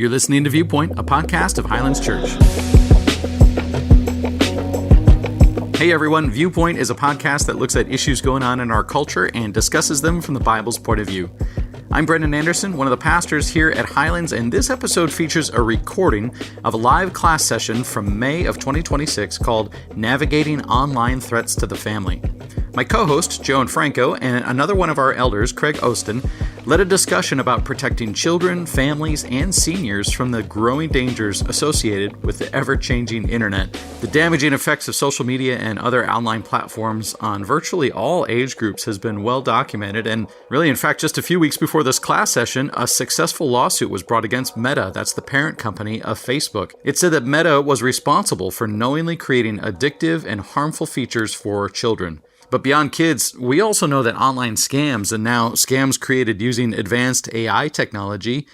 You're listening to Viewpoint, a podcast of Highlands Church. Hey everyone, Viewpoint is a podcast that looks at issues going on in our culture and discusses them from the Bible's point of view. I'm Brendan Anderson, one of the pastors here at Highlands, and this episode features a recording of a live class session from May of 2026 called Navigating Online Threats to the Family. My co-host, Joe and Franco, and another one of our elders, Craig Ostin, led a discussion about protecting children, families, and seniors from the growing dangers associated with the ever-changing internet. The damaging effects of social media and other online platforms on virtually all age groups has been well documented, and really, in fact, just a few weeks before this class session, a successful lawsuit was brought against Meta, that's the parent company of Facebook. It said that Meta was responsible for knowingly creating addictive and harmful features for children. But beyond kids, we also know that online scams, and now scams created using advanced AI technology,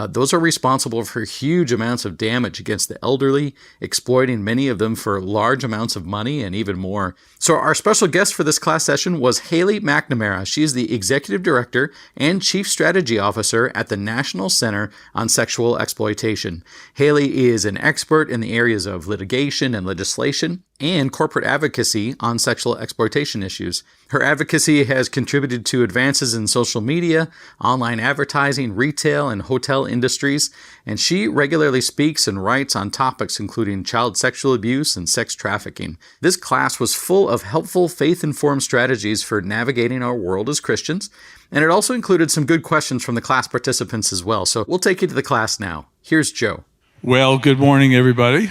those are responsible for huge amounts of damage against the elderly, exploiting many of them for large amounts of money and even more. So our special guest for this class session was Haley McNamara. She is the Executive Director and Chief Strategy Officer at the National Center on Sexual Exploitation. Haley is an expert in the areas of litigation and legislation and corporate advocacy on sexual exploitation issues. Her advocacy has contributed to advances in social media, online advertising, retail, and hotel industries, and she regularly speaks and writes on topics including child sexual abuse and sex trafficking. This class was full of helpful, faith-informed strategies for navigating our world as Christians, and it also included some good questions from the class participants as well. So we'll take you to the class now. Here's Joe. Well, good morning, everybody.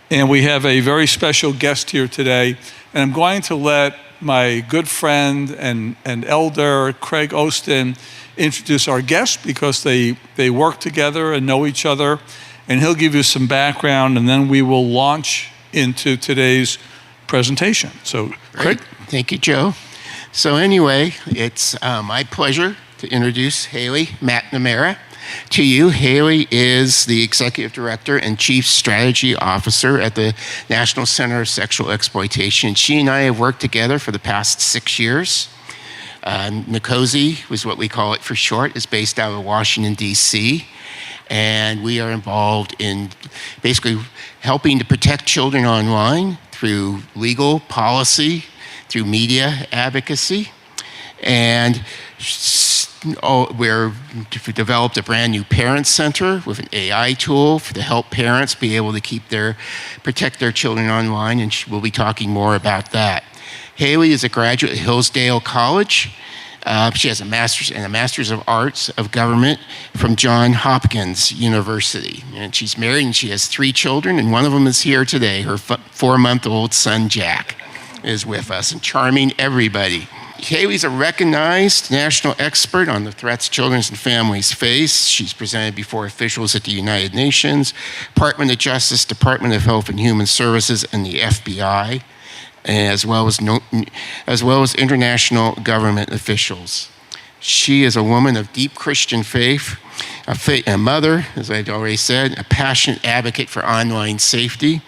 And we have a very special guest here today, and I'm going to let my good friend and elder, Craig Ostin, introduce our guest because they work together and know each other, and he'll give you some background, and then we will launch into today's presentation. So, Craig? Thank you, Joe. So anyway, it's my pleasure to introduce Haley McNamara to you. Haley is the Executive Director and Chief Strategy Officer at the National Center of Sexual Exploitation. She and I have worked together for the past 6 years. NCOSE was what we call it for short, is based out of Washington, D.C., and we are involved in basically helping to protect children online through legal policy, through media advocacy, and we've developed a brand new parent center with an AI tool to help parents be able to protect their children online, and we'll be talking more about that. Haley is a graduate of Hillsdale College. She has a master's of arts of government from Johns Hopkins University, and she's married and she has 3 children, and one of them is here today. Her 4-month-old son Jack is with us and charming everybody. Haley's a recognized national expert on the threats children and families face. She's presented before officials at the United Nations, Department of Justice, Department of Health and Human Services, and the FBI, as well as international government officials. She is a woman of deep Christian faith, a mother, as I've already said, a passionate advocate for online safety,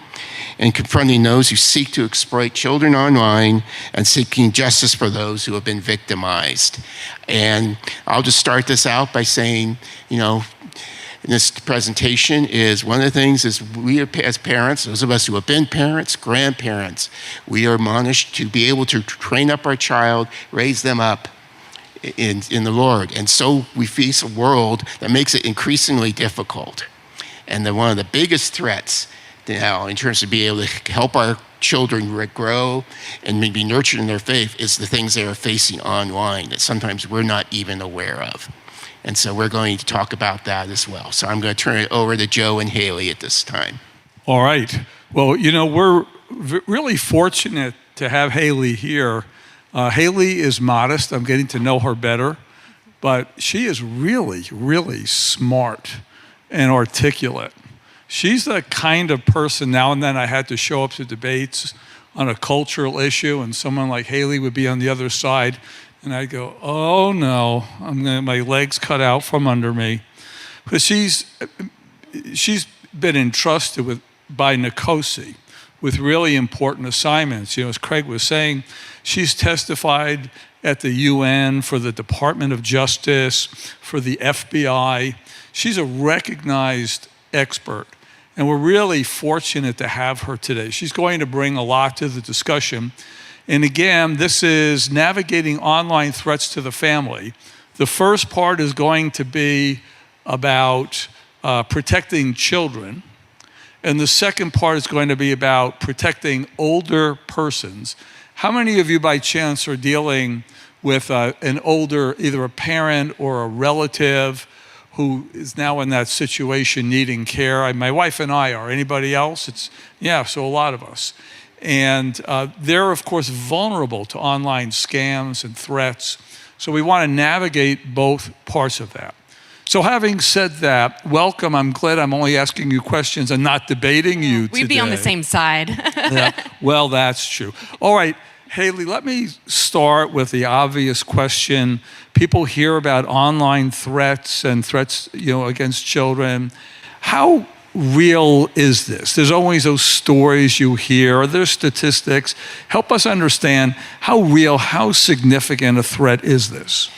and confronting those who seek to exploit children online and seeking justice for those who have been victimized. And I'll just start this out by saying, this presentation is one of the things is we as parents, those of us who have been parents, grandparents, we are admonished to be able to train up our child, raise them up in the Lord. And so we face a world that makes it increasingly difficult. And one of the biggest threats now, in terms of being able to help our children grow and maybe nurtured in their faith, is the things they are facing online that sometimes we're not even aware of. And so we're going to talk about that as well. So I'm going to turn it over to Joe and Haley at this time. All right. Well, we're really fortunate to have Haley here. Haley is modest. I'm getting to know her better. But she is really, really smart and articulate. She's the kind of person, now and then I had to show up to debates on a cultural issue, and someone like Haley would be on the other side, and I'd go, oh no, my legs cut out from under me. But she's been entrusted by NCOSE with really important assignments. As Craig was saying, she's testified at the UN for the Department of Justice, for the FBI. She's a recognized expert. And we're really fortunate to have her today. She's going to bring a lot to the discussion. And again, this is navigating online threats to the family. The first part is going to be about protecting children. And the second part is going to be about protecting older persons. How many of you by chance are dealing with an older, either a parent or a relative who is now in that situation needing care? My wife and I are. Anybody else? So a lot of us. And they're, of course, vulnerable to online scams and threats. So we want to navigate both parts of that. So having said that, welcome. I'm glad I'm only asking you questions and not debating you today. We'd be on the same side. Yeah, well, that's true. All right, Haley, let me start with the obvious question. People hear about online threats and threats, against children. How real is this? There's always those stories you hear. Are there statistics? Help us understand how real, how significant a threat is this?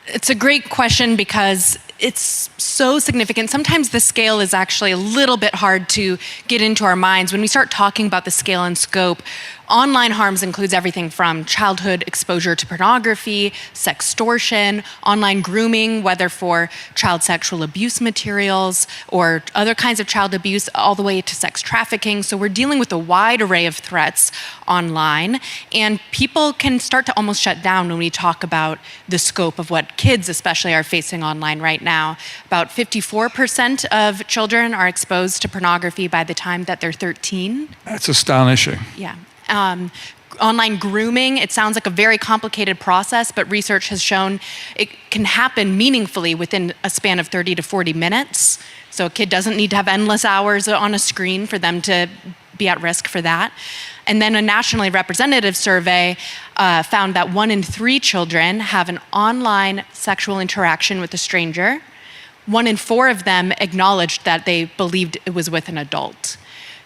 It's a great question because it's so significant. Sometimes the scale is actually a little bit hard to get into our minds. When we start talking about the scale and scope, online harms includes everything from childhood exposure to pornography, sextortion, online grooming, whether for child sexual abuse materials or other kinds of child abuse, all the way to sex trafficking. So we're dealing with a wide array of threats online, and people can start to almost shut down when we talk about the scope of what kids especially are facing online right now. About 54% of children are exposed to pornography by the time that they're 13. That's astonishing. Yeah. Online grooming, it sounds like a very complicated process, but research has shown it can happen meaningfully within a span of 30 to 40 minutes. So a kid doesn't need to have endless hours on a screen for them to be at risk for that. And then a nationally representative survey found that 1 in 3 children have an online sexual interaction with a stranger. 1 in 4 of them acknowledged that they believed it was with an adult.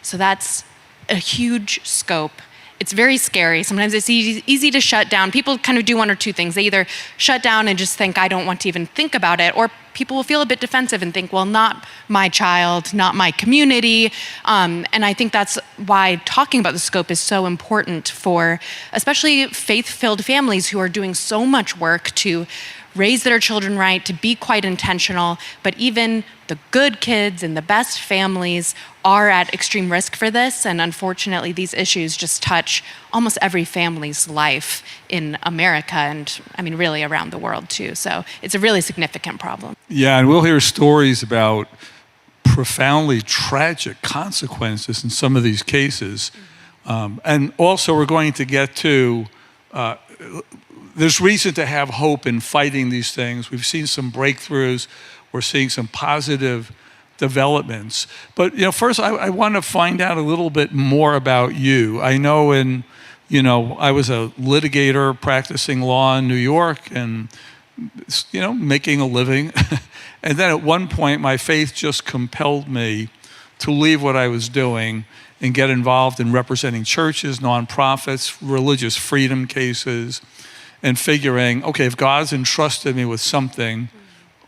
So that's a huge scope. It's very scary. Sometimes it's easy to shut down. People kind of do one or two things. They either shut down and just think, I don't want to even think about it, or people will feel a bit defensive and think, well, not my child, not my community. And I think that's why talking about the scope is so important for especially faith-filled families who are doing so much work to raise their children right, to be quite intentional, but even the good kids and the best families are at extreme risk for this, and unfortunately these issues just touch almost every family's life in America and really around the world too. So it's a really significant problem. Yeah, and we'll hear stories about profoundly tragic consequences in some of these cases. And also we're going to get to there's reason to have hope in fighting these things. We've seen some breakthroughs. We're seeing some positive developments. But first, I want to find out a little bit more about you. I know I was a litigator practicing law in New York and, making a living. And then at one point, my faith just compelled me to leave what I was doing and get involved in representing churches, nonprofits, religious freedom cases, and figuring, okay, if God's entrusted me with something,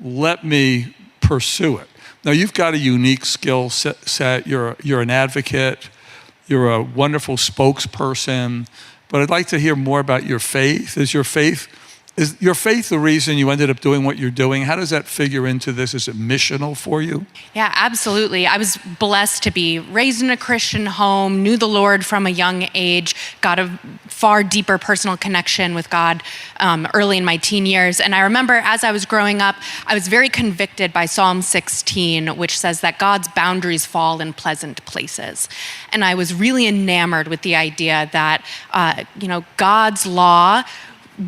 let me pursue it. Now, you've got a unique skill set. You're an advocate. You're a wonderful spokesperson. But I'd like to hear more about your faith. Is your faith the reason you ended up doing what you're doing? How does that figure into this? Is it missional for you? Yeah, absolutely. I was blessed to be raised in a Christian home, knew the Lord from a young age, got a far deeper personal connection with God early in my teen years. And I remember as I was growing up, I was very convicted by Psalm 16, which says that God's boundaries fall in pleasant places. And I was really enamored with the idea that, God's law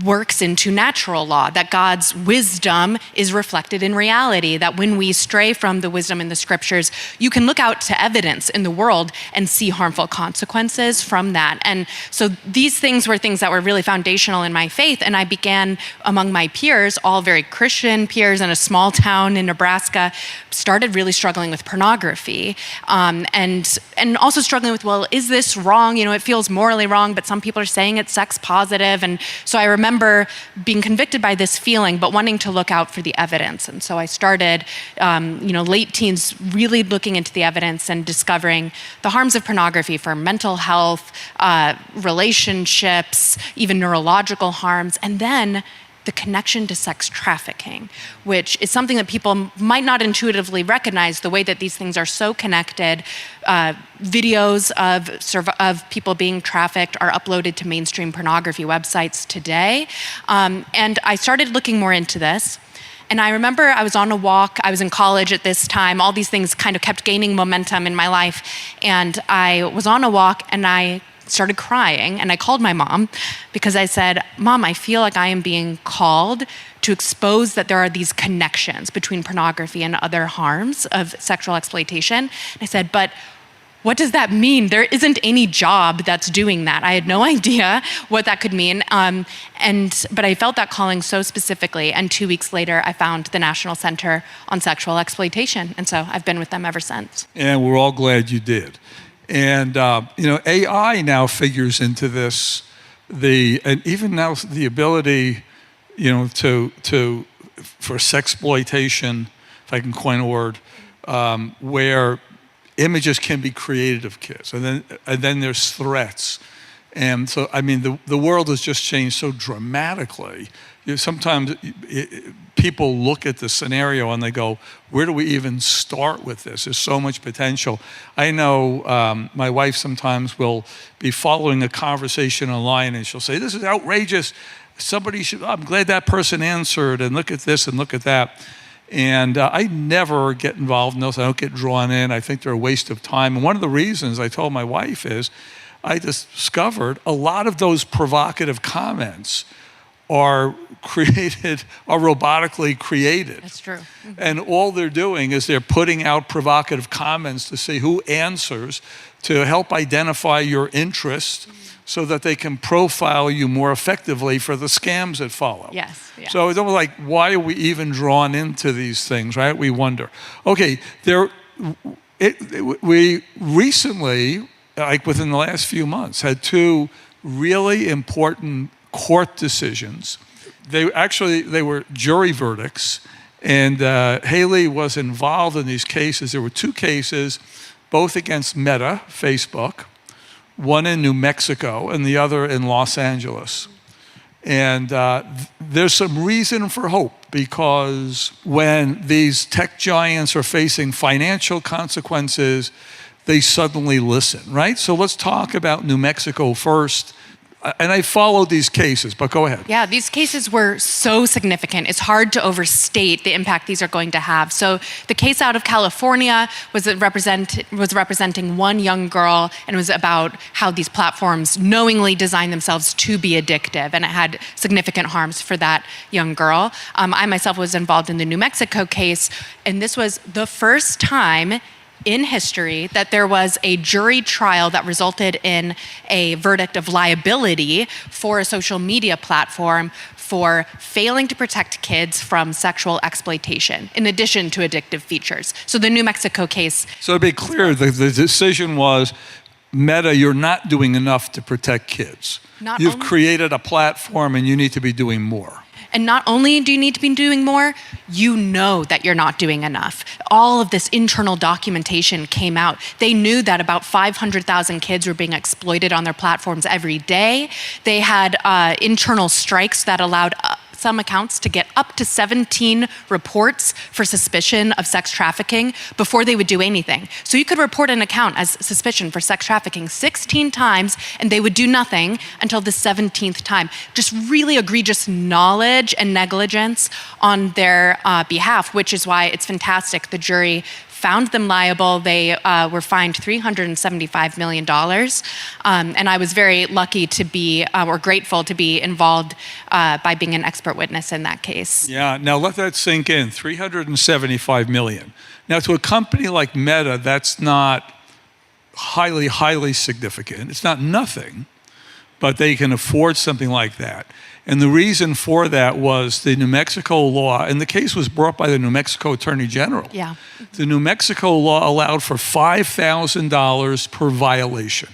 works into natural law, that God's wisdom is reflected in reality, that when we stray from the wisdom in the scriptures, you can look out to evidence in the world and see harmful consequences from that. And so these things were things that were really foundational in my faith. And I began among my peers, all very Christian peers in a small town in Nebraska, started really struggling with pornography and also struggling with, well, is this wrong? It feels morally wrong, but some people are saying it's sex positive. And so I remember remember being convicted by this feeling, but wanting to look out for the evidence. And so I started, late teens, really looking into the evidence and discovering the harms of pornography for mental health, relationships, even neurological harms, and then the connection to sex trafficking, which is something that people might not intuitively recognize, the way that these things are so connected. Videos of people being trafficked are uploaded to mainstream pornography websites today. And I started looking more into this. And I remember I was on a walk, I was in college at this time, all these things kind of kept gaining momentum in my life. And I was on a walk and I started crying, and I called my mom because I said, Mom, I feel like I am being called to expose that there are these connections between pornography and other harms of sexual exploitation. And I said, but what does that mean? There isn't any job that's doing that. I had no idea what that could mean. But I felt that calling so specifically. And 2 weeks later, I found the National Center on Sexual Exploitation. And so I've been with them ever since. And we're all glad you did. And AI now figures into this, and even now the ability, for sexploitation, if I can coin a word, where images can be created of kids, and then there's threats, and so the world has just changed so dramatically. Sometimes people look at the scenario and they go, where do we even start with this? There's so much potential. I know my wife sometimes will be following a conversation online and she'll say, this is outrageous. I'm glad that person answered, and look at this and look at that. And I never get involved in those. I don't get drawn in. I think they're a waste of time. And one of the reasons I told my wife is I discovered a lot of those provocative comments are robotically created. That's true. Mm-hmm. And all they're doing is they're putting out provocative comments to see who answers, to help identify your interest, so that they can profile you more effectively for the scams that follow. Yes. Yeah. So it's almost like, why are we even drawn into these things, right? We wonder. Okay, we recently, like within the last few months, had two really important court decisions. They were jury verdicts, and Haley was involved in these cases. There were two cases, both against Meta, Facebook, one in New Mexico and the other in Los Angeles. And there's some reason for hope, because when these tech giants are facing financial consequences, they suddenly listen, right? So let's talk about New Mexico first. And I followed these cases, but go ahead. Yeah, these cases were so significant. It's hard to overstate the impact these are going to have. So the case out of California was representing one young girl, and it was about how these platforms knowingly design themselves to be addictive, and it had significant harms for that young girl. I myself was involved in the New Mexico case, and this was the first time in history that there was a jury trial that resulted in a verdict of liability for a social media platform for failing to protect kids from sexual exploitation, in addition to addictive features. So the New Mexico case. So to be clear, the decision was, Meta, you're not doing enough to protect kids. You've created a platform and you need to be doing more. And not only do you need to be doing more, you know that you're not doing enough. All of this internal documentation came out. They knew that about 500,000 kids were being exploited on their platforms every day. They had internal strikes that allowed some accounts to get up to 17 reports for suspicion of sex trafficking before they would do anything. So you could report an account as suspicion for sex trafficking 16 times, and they would do nothing until the 17th time. Just really egregious knowledge and negligence on their behalf, which is why it's fantastic. The jury found them liable. They were fined $375 million. And I was very lucky to be, or grateful to be involved by being an expert witness in that case. Yeah, now let that sink in, $375 million. Now to a company like Meta, that's not highly, highly significant. It's not nothing, but they can afford something like that. And the reason for that was the New Mexico law, and the case was brought by the New Mexico Attorney General. Yeah. The New Mexico law allowed for $5,000 per violation.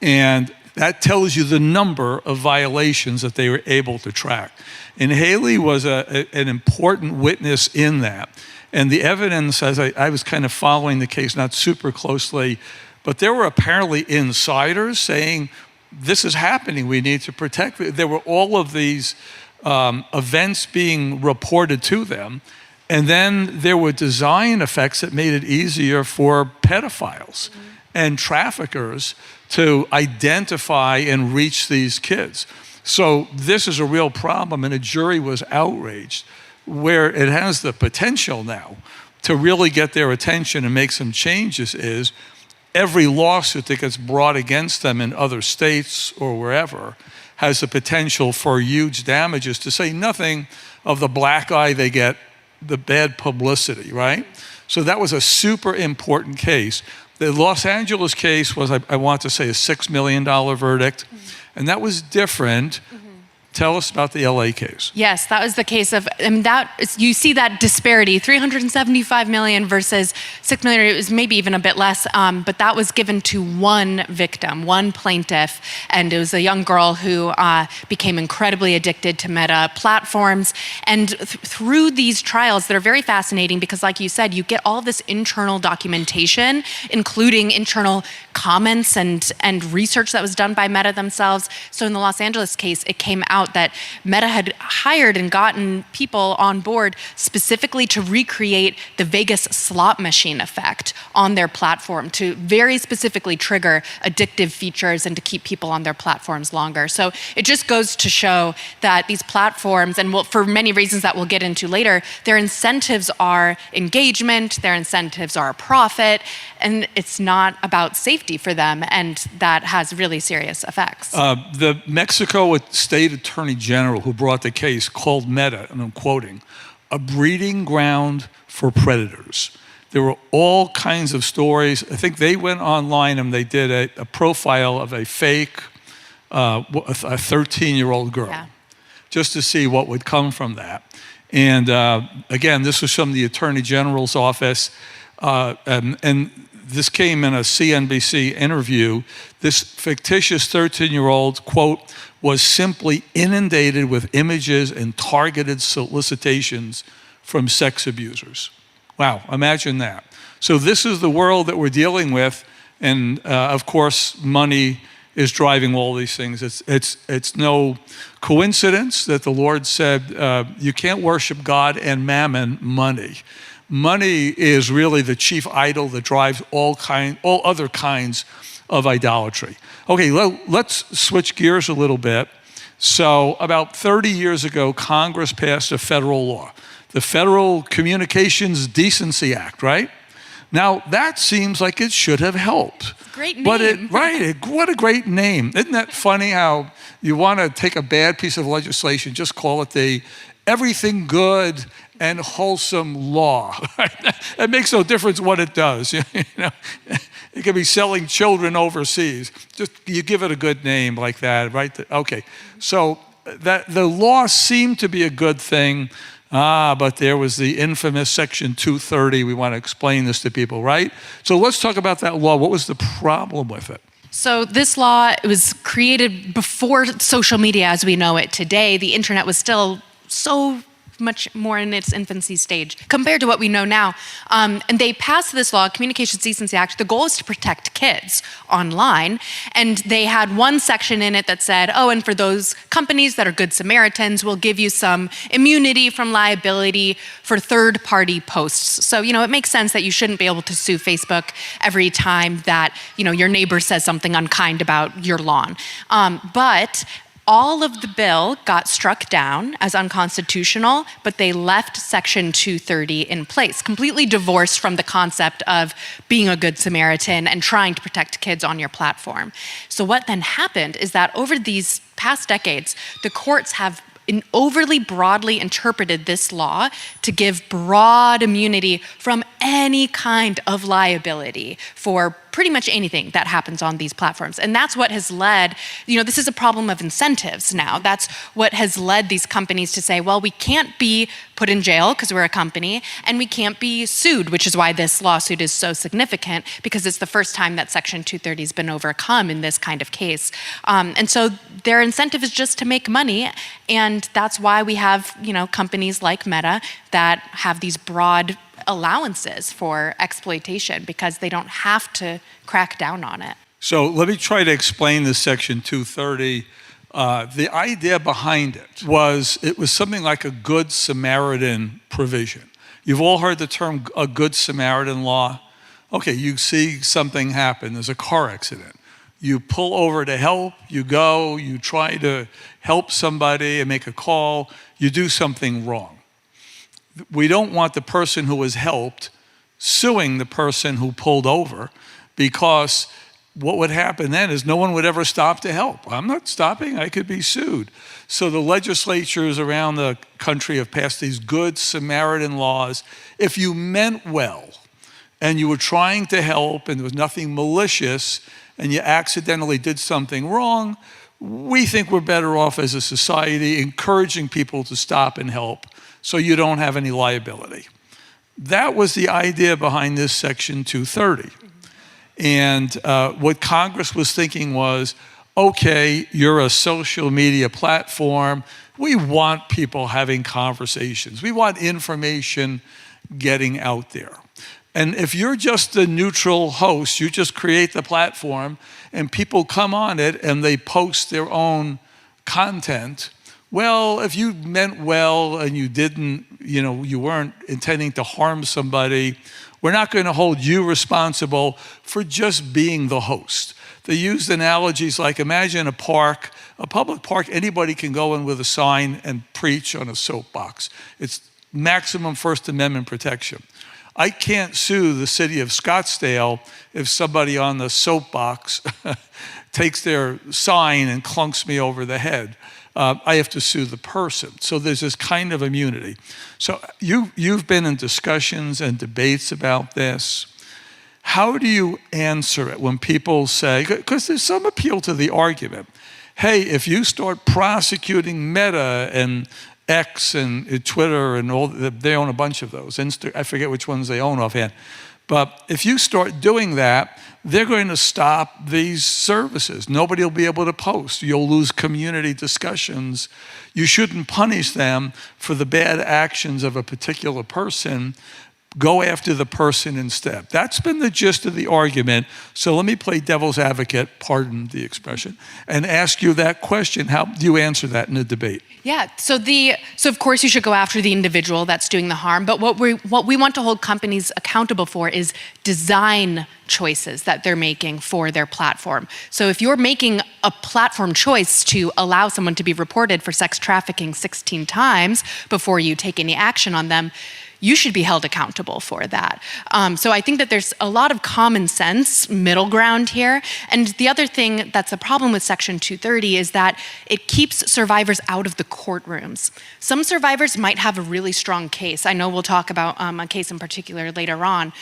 And That tells you the number of violations that they were able to track. And Haley was an important witness in that. And the evidence, as I was kind of following the case, not super closely, but there were apparently insiders saying, this is happening, we need to protect it. There were all of these events being reported to them. And then there were design effects that made it easier for pedophiles and traffickers to identify and reach these kids. So this is a real problem, and a jury was outraged. Where it has the potential now to really get their attention and make some changes is every lawsuit that gets brought against them in other states or wherever has the potential for huge damages, to say nothing of the black eye they get, the bad publicity, right? So that was a super important case. The Los Angeles case was, I want to say, a $6 million verdict, and that was different. Tell us about the LA case. Yes, that was the case of, you see that disparity, 375 million versus 6 million, it was maybe even a bit less, but that was given to one victim, one plaintiff, and it was a young girl who became incredibly addicted to Meta platforms. And through these trials that are very fascinating, because like you said, you get all this internal documentation, including internal comments and research that was done by Meta themselves. So in the Los Angeles case, it came out that Meta had hired and gotten people on board specifically to recreate the Vegas slot machine effect on their platform, to very specifically trigger addictive features and to keep people on their platforms longer. So it just goes to show that these platforms, and for many reasons that we'll get into later, their incentives are engagement, their incentives are profit, and it's not about safety for them, and that has really serious effects. The Mexico State Attorney General who brought the case called Meta, and I'm quoting, a breeding ground for predators. There were all kinds of stories. I think they went online and they did a profile of a fake, a 13-year-old girl, just to see what would come from that. And again, this was from the Attorney General's office, and this came in a CNBC interview. This fictitious 13-year-old, quote, was simply inundated with images and targeted solicitations from sex abusers. Wow, imagine that. So this is the world that we're dealing with, and of course, money is driving all these things. It's no coincidence that the Lord said, you can't worship God and mammon, money. Money is really the chief idol that drives all other kinds of idolatry. Okay, let's switch gears a little bit. So about 30 years ago, Congress passed a federal law, the Federal Communications Decency Act, right? Now, that seems like it should have helped. Great name. But what a great name. Isn't that funny how you want to take a bad piece of legislation, just call it the Everything Good and Wholesome Law. It makes no difference what it does. You know, it could be selling children overseas. Just you give it a good name like that, right? Okay, so that the law seemed to be a good thing, but there was the infamous Section 230. We want to explain this to people, right? So let's talk about that law. What was the problem with it? So this law, it was created before social media as we know it today. The internet was still so much more in its infancy stage compared to what we know now. And they passed this law, Communications Decency Act. The goal is to protect kids online. And they had one section in it that said, oh, and for those companies that are good Samaritans, we'll give you some immunity from liability for third-party posts. So, it makes sense that you shouldn't be able to sue Facebook every time that, your neighbor says something unkind about your lawn. But all of the bill got struck down as unconstitutional, but they left Section 230 in place, completely divorced from the concept of being a good Samaritan and trying to protect kids on your platform. So what then happened is that over these past decades, the courts have overly broadly interpreted this law to give broad immunity from any kind of liability for pretty much anything that happens on these platforms. And that's what has led, this is a problem of incentives now. That's what has led these companies to say, well, we can't be put in jail because we're a company, and we can't be sued, which is why this lawsuit is so significant, because it's the first time that Section 230 has been overcome in this kind of case. And so their incentive is just to make money, and that's why we have, companies like Meta that have these broad allowances for exploitation, because they don't have to crack down on it. So let me try to explain this Section 230. The idea behind it was something like a Good Samaritan provision. You've all heard the term a Good Samaritan law. Okay, you see something happen. There's a car accident. You pull over to help. You go. You try to help somebody and make a call. You do something wrong. We don't want the person who was helped suing the person who pulled over, because what would happen then is no one would ever stop to help. I'm not stopping, I could be sued. So the legislatures around the country have passed these Good Samaritan laws. If you meant well and you were trying to help and there was nothing malicious and you accidentally did something wrong, we think we're better off as a society encouraging people to stop and help so you don't have any liability. That was the idea behind this Section 230. And what Congress was thinking was, okay, you're a social media platform. We want people having conversations. We want information getting out there. And if you're just a neutral host, you just create the platform and people come on it and they post their own content. Well, if you meant well and you didn't, you weren't intending to harm somebody, we're not going to hold you responsible for just being the host. They used analogies like, imagine a park, a public park, anybody can go in with a sign and preach on a soapbox. It's maximum First Amendment protection. I can't sue the city of Scottsdale if somebody on the soapbox takes their sign and clunks me over the head. I have to sue the person. So there's this kind of immunity. So you've been in discussions and debates about this. How do you answer it when people say, because there's some appeal to the argument, hey, if you start prosecuting Meta and X and Twitter and all, they own a bunch of those. I forget which ones they own offhand. But if you start doing that, they're going to stop these services. Nobody will be able to post. You'll lose community discussions. You shouldn't punish them for the bad actions of a particular person. Go after the person instead. That's been the gist of the argument. So let me play devil's advocate, pardon the expression, and ask you that question. How do you answer that in a debate? Yeah, so of course you should go after the individual that's doing the harm, but what we want to hold companies accountable for is design choices that they're making for their platform. So if you're making a platform choice to allow someone to be reported for sex trafficking 16 times before you take any action on them, you should be held accountable for that. So I think that there's a lot of common sense middle ground here. And the other thing that's a problem with Section 230 is that it keeps survivors out of the courtrooms. Some survivors might have a really strong case. I know we'll talk about a case in particular later on.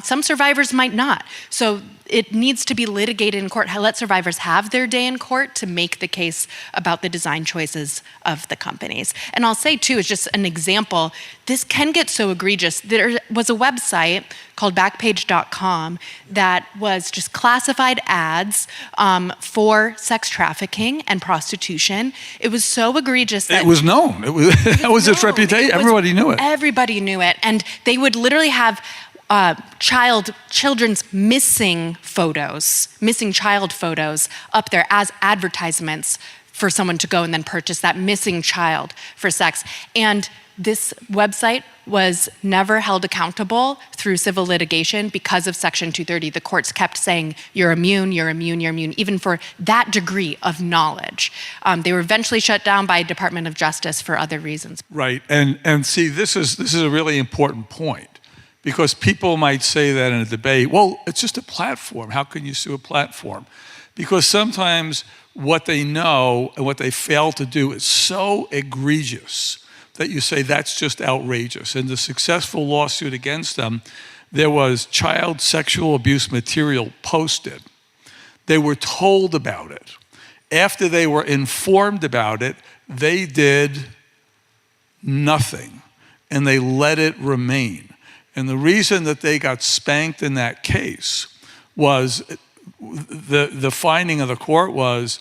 Some survivors might not. So it needs to be litigated in court. Let survivors have their day in court to make the case about the design choices of the companies. And I'll say too, as just an example, this can get so egregious. There was a website called Backpage.com that was just classified ads for sex trafficking and prostitution. It was so egregious that it was known. That was its reputation. Everybody knew it. Everybody knew it. And they would literally have children's missing child photos up there as advertisements for someone to go and then purchase that missing child for sex. And this website was never held accountable through civil litigation because of Section 230. The courts kept saying, you're immune, even for that degree of knowledge. They were eventually shut down by Department of Justice for other reasons. Right, and see, this is a really important point. Because people might say that in a debate, well, it's just a platform. How can you sue a platform? Because sometimes what they know and what they fail to do is so egregious that you say that's just outrageous. In the successful lawsuit against them, there was child sexual abuse material posted. They were told about it. After they were informed about it, they did nothing. and they let it remain. And the reason that they got spanked in that case was the finding of the court was,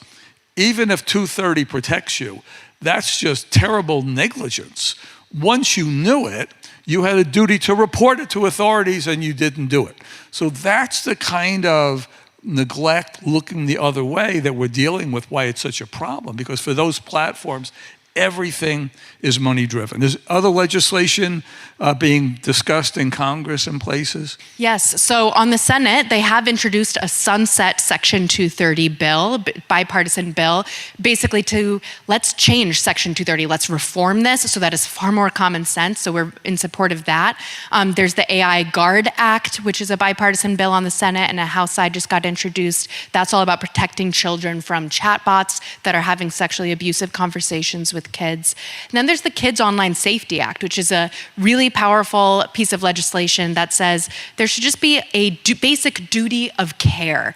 even if 230 protects you, that's just terrible negligence. Once you knew it, you had a duty to report it to authorities, and you didn't do it. So that's the kind of neglect, looking the other way, that we're dealing with, why it's such a problem. Because for those platforms, everything is money driven. There's other legislation being discussed in Congress and places. Yes, so on the Senate, they have introduced a sunset Section 230 bill, bipartisan bill, basically to let's change Section 230. Let's reform this so that it's far more common sense. So we're in support of that. There's the AI Guard Act, which is a bipartisan bill on the Senate, and a House side just got introduced. That's all about protecting children from chatbots that are having sexually abusive conversations with kids. And then there's the Kids Online Safety Act, which is a really powerful piece of legislation that says there should just be a basic duty of care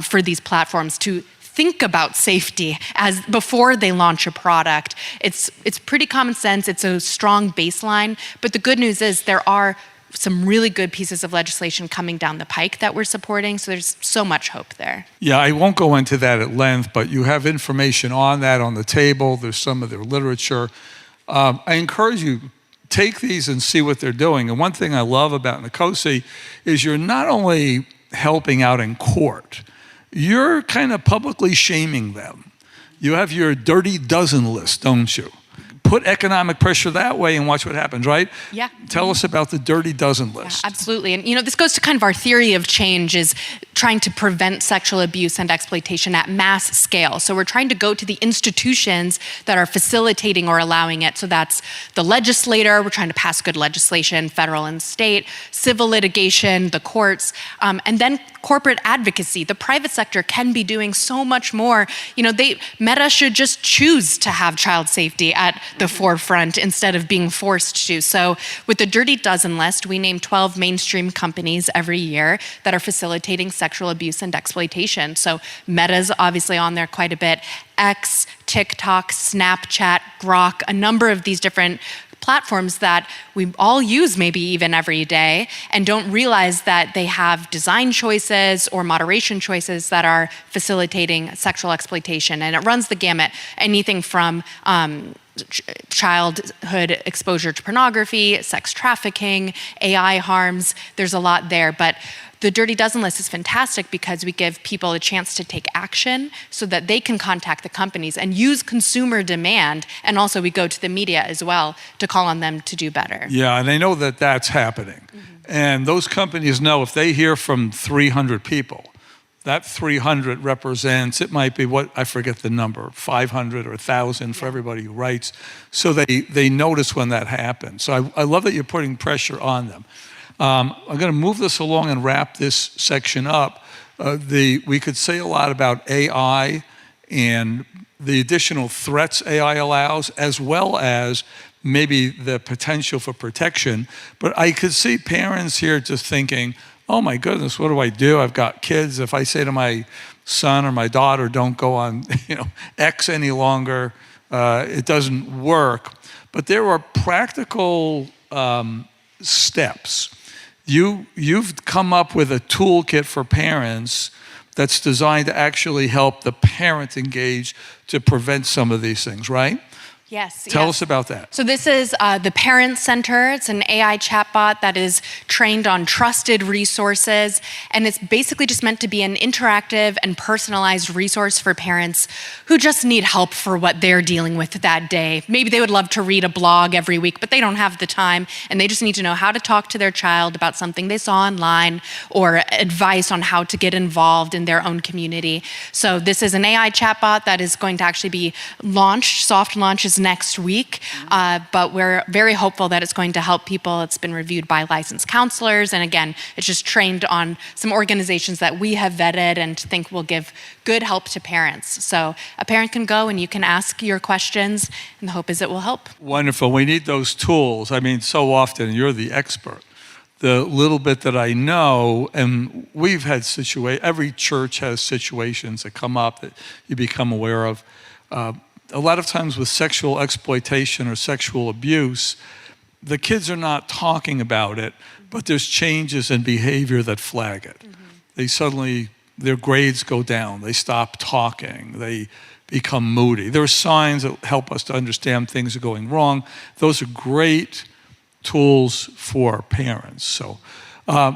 for these platforms to think about safety as before they launch a product. It's pretty common sense. It's a strong baseline. But the good news is there are some really good pieces of legislation coming down the pike that we're supporting. So there's so much hope there. Yeah, I won't go into that at length, but you have information on that on the table. There's some of their literature. I encourage you, take these and see what they're doing. And one thing I love about Nkosi is you're not only helping out in court, you're kind of publicly shaming them. You have your dirty dozen list, don't you? Put economic pressure that way and watch what happens, right? Yeah. Tell us about the dirty dozen list. Yeah, absolutely. And this goes to kind of our theory of change, is trying to prevent sexual abuse and exploitation at mass scale. So we're trying to go to the institutions that are facilitating or allowing it. So that's the legislator. We're trying to pass good legislation, federal and state, civil litigation, the courts, and then corporate advocacy. The private sector can be doing so much more. Meta should just choose to have child safety at the forefront instead of being forced to. So with the Dirty Dozen list, we name 12 mainstream companies every year that are facilitating sexual abuse and exploitation. So Meta's obviously on there quite a bit. X, TikTok, Snapchat, Grok, a number of these different platforms that we all use maybe even every day and don't realize that they have design choices or moderation choices that are facilitating sexual exploitation. And it runs the gamut, anything from childhood exposure to pornography, sex trafficking, AI harms. There's a lot there, but the Dirty Dozen list is fantastic because we give people a chance to take action so that they can contact the companies and use consumer demand. And also we go to the media as well to call on them to do better. Yeah, and they know that that's happening. And those companies know if they hear from 300 people, that 300 represents, it might be I forget the number, 500 or 1,000 for everybody who writes. So they notice when that happens. So I love that you're putting pressure on them. I'm going to move this along and wrap this section up. We could say a lot about AI and the additional threats AI allows, as well as maybe the potential for protection. But I could see parents here just thinking, oh my goodness, what do I do? I've got kids. If I say to my son or my daughter, don't go on X any longer, it doesn't work. But there are practical steps. You've come up with a toolkit for parents that's designed to actually help the parent engage to prevent some of these things, right? Yes. Tell us about that. So this is the Parent Center. It's an AI chatbot that is trained on trusted resources, and it's basically just meant to be an interactive and personalized resource for parents who just need help for what they're dealing with that day. Maybe they would love to read a blog every week, but they don't have the time, and they just need to know how to talk to their child about something they saw online or advice on how to get involved in their own community. So this is an AI chatbot that is going to actually be launched. Soft launch is next week, but we're very hopeful that it's going to help people. It's been reviewed by licensed counselors, and again, it's just trained on some organizations that we have vetted and think will give good help to parents. So a parent can go and you can ask your questions, and the hope is it will help. Wonderful. We need those tools. I mean, so often, you're the expert. The little bit that I know, and we've had every church has situations that come up that you become aware of. A lot of times with sexual exploitation or sexual abuse, the kids are not talking about it, but there's changes in behavior that flag it. They suddenly, their grades go down. They stop talking. They become moody. There are signs that help us to understand things are going wrong. Those are great tools for parents. So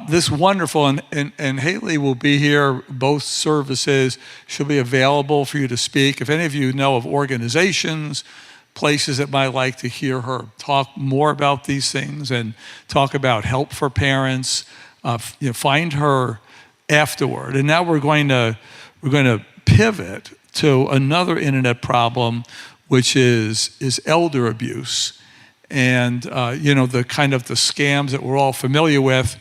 this is wonderful, and Haley will be here, both services. She'll be available for you to speak. If any of you know of organizations, places that might like to hear her talk more about these things and talk about help for parents, find her afterward. And now we're going to pivot to another internet problem, which is elder abuse, and the kind of the scams that we're all familiar with.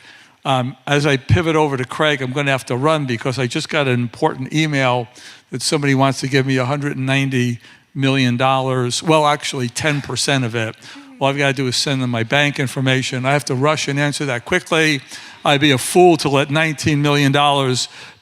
As I pivot over to Craig, I'm going to have to run because I just got an important email that somebody wants to give me $190 million. Well, actually 10% of it. All I've got to do is send them my bank information. I have to rush and answer that quickly. I'd be a fool to let $19 million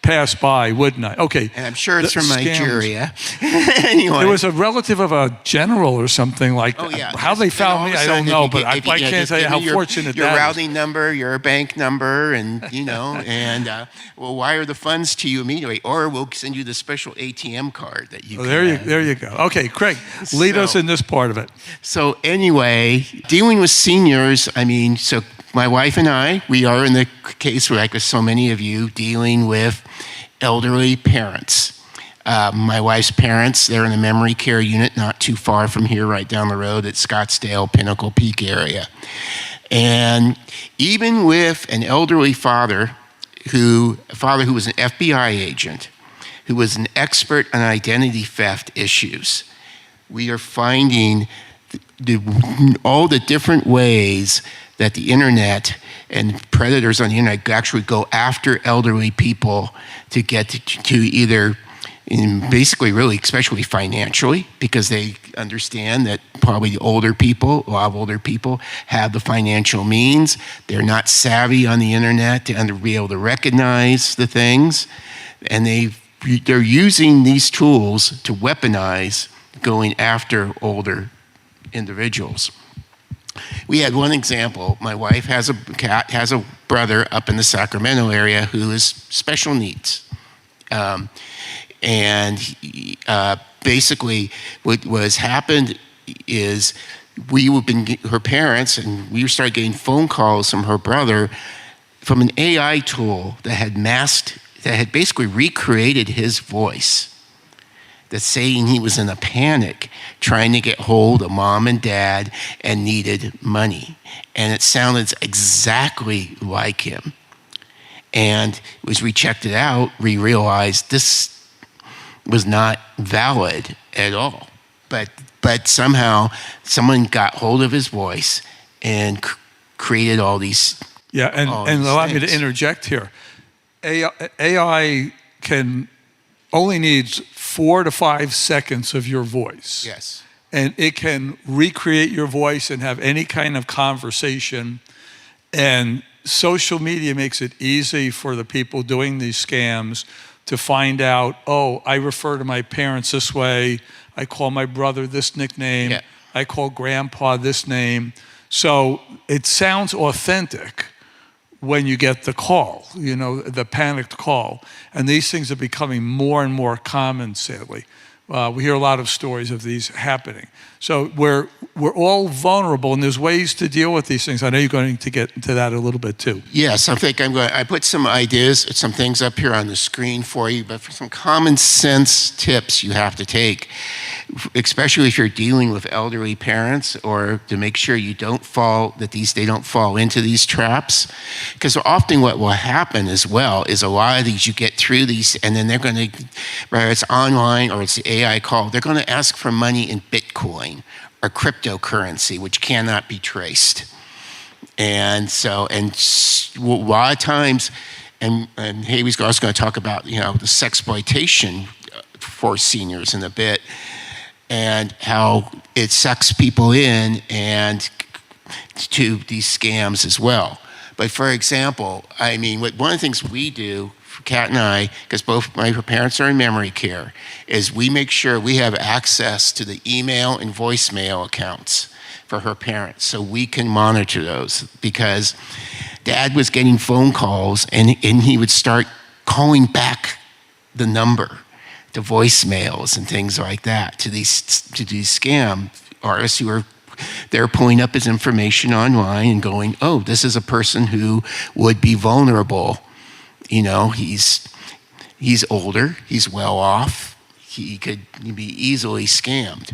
pass by, wouldn't I? Okay. And I'm sure it's from Nigeria. Anyway. It was a relative of a general or something like that. Oh, yeah. How they found me, I don't know, but I can't tell you how fortunate that is. Your routing number, your bank number, and, and we'll wire the funds to you immediately, or we'll send you the special ATM card that you can There you go. Okay, Craig, lead us in this part of it. So anyway, dealing with seniors, my wife and I, we are in the case where, like with so many of you, dealing with elderly parents. My wife's parents, they're in a memory care unit not too far from here, right down the road at Scottsdale, Pinnacle Peak area. And even with an elderly father who was an FBI agent, who was an expert on identity theft issues, we are finding all the different ways that the internet and predators on the internet actually go after elderly people to get to either, basically really, especially financially, because they understand that probably a lot of older people have the financial means. They're not savvy on the internet to be able to recognize the things. And they're using these tools to weaponize going after older individuals. We had one example. My wife has a brother up in the Sacramento area who is special needs. Basically what has happened is her parents, and we started getting phone calls from her brother from an AI tool that had basically recreated his voice. That's saying he was in a panic trying to get hold of mom and dad and needed money. And it sounded exactly like him. And as we checked it out, we realized this was not valid at all. But somehow someone got hold of his voice and created all these. Yeah, and allow me to interject here. AI only needs 4 to 5 seconds of your voice. Yes. And it can recreate your voice and have any kind of conversation. And social media makes it easy for the people doing these scams to find out, I refer to my parents this way. I call my brother this nickname. Yeah. I call grandpa this name. So it sounds authentic when you get the call, the panicked call. And these things are becoming more and more common, sadly. We hear a lot of stories of these happening. So we're all vulnerable, and there's ways to deal with these things. I know you're going to get into that a little bit too. Yes, I put some ideas, some things up here on the screen for you, but for some common sense tips you have to take, especially if you're dealing with elderly parents, or to make sure they don't fall into these traps. Because often what will happen as well is a lot of these, you get through these, and then they're going to, whether it's online or it's the AI call, they're going to ask for money in Bitcoin or cryptocurrency, which cannot be traced. And a lot of times, and Haley's also going to talk about, the sexploitation for seniors in a bit, and how it sucks people in and to these scams as well. But for example, I mean, one of the things we do, Kat and I, because both my parents are in memory care, is we make sure we have access to the email and voicemail accounts for her parents so we can monitor those, because Dad was getting phone calls and he would start calling back the number to voicemails and things like that to these scam artists who are they're pulling up his information online and going, oh, this is a person who would be vulnerable. You know, he's older, he's well off, he could be easily scammed.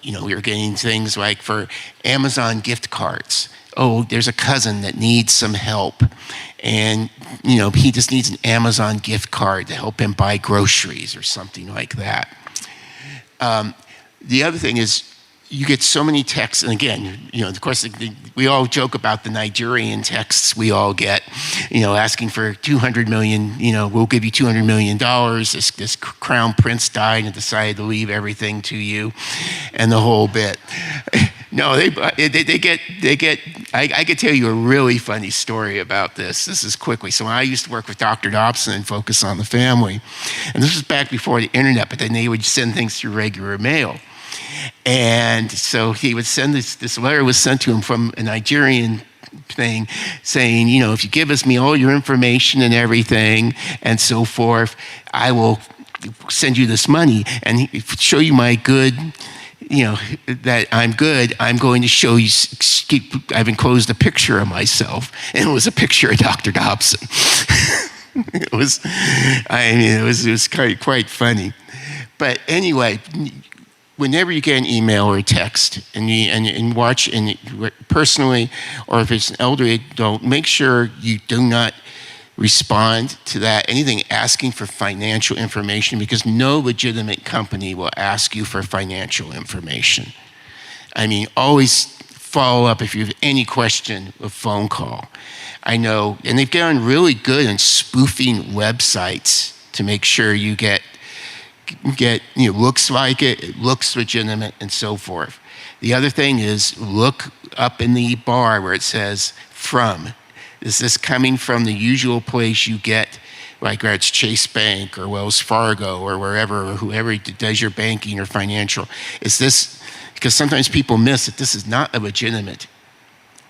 You know, we were getting things like for Amazon gift cards. Oh, there's a cousin that needs some help, and you know, he just needs an Amazon gift card to help him buy groceries or something like that. The other thing is, you get so many texts, and again, you know, of course, we all joke about the Nigerian texts we all get, you know, asking for 200 million, you know, we'll give you $200 million. This crown prince died and decided to leave everything to you, and the whole bit. No, they get. I could tell you a really funny story about this. This is quickly. So when I used to work with Dr. Dobson and focus on the family, and this was back before the internet, but then they would send things through regular mail. And so he would send this letter was sent to him from a Nigerian thing saying, you know, if you give me all your information and everything and so forth, I will send you this money and show you my good, you know, that I'm good. I'm going to show you, I've enclosed a picture of myself, and it was a picture of Dr. Dobson. It was quite funny. But anyway, whenever you get an email or a text and watch, and personally, or if it's an elderly adult, make sure you do not respond to that, anything asking for financial information, because no legitimate company will ask you for financial information. I mean, always follow up if you have any question, a phone call. I know, and they've gotten really good in spoofing websites to make sure you get, you know, looks like it looks legitimate and so forth. The other thing is, look up in the bar where it says from. Is this coming from the usual place you get, like where it's Chase Bank or Wells Fargo or wherever, or whoever does your banking or financial? Is this, because sometimes people miss that this is not a legitimate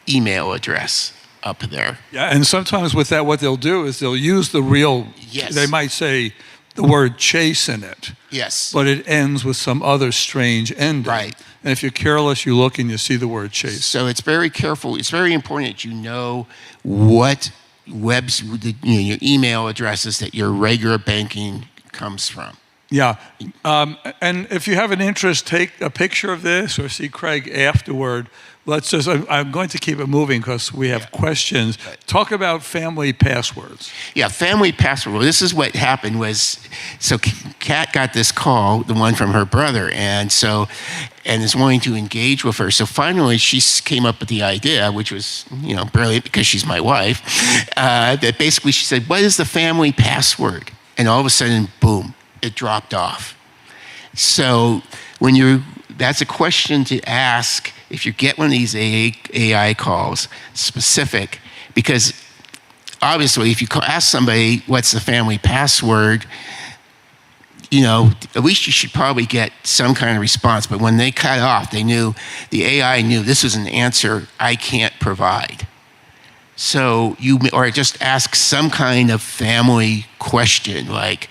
email address up there. Yeah, and sometimes with that, what they'll do is they'll use the real, Yes. They might say the word Chase in it. Yes. But it ends with some other strange ending. Right. And if you're careless, you look and you see the word Chase. So it's very careful. It's very important that you know what your email addresses that your regular banking comes from. Yeah. And if you have an interest, take a picture of this or see Craig afterward. I'm going to keep it moving because we have questions. Talk about family passwords. Yeah, family password. Well, this is what happened was, so Kat got this call, the one from her brother, and is wanting to engage with her. So finally, she came up with the idea, which was, you know, brilliant because she's my wife, that basically she said, what is the family password? And all of a sudden, boom, it dropped off. So that's a question to ask if you get one of these AI calls, specific, because obviously if you ask somebody what's the family password, you know, at least you should probably get some kind of response. But when they cut off, the AI knew this was an answer I can't provide. So or just ask some kind of family question, like,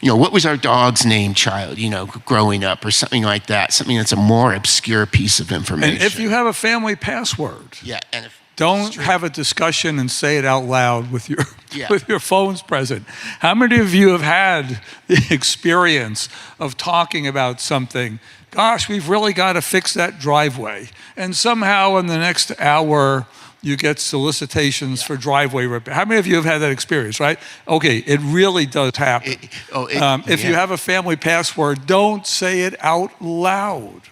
you know, what was our dog's name, child, you know, growing up, or something like that, something that's a more obscure piece of information. And if you have a family password, yeah, and don't have a discussion and say it out loud with your phones present. How many of you have had the experience of talking about something? Gosh, we've really got to fix that driveway. And somehow in the next hour, you get solicitations for driveway repair. How many of you have had that experience, right? Okay, it really does happen. If you have a family password, don't say it out loud.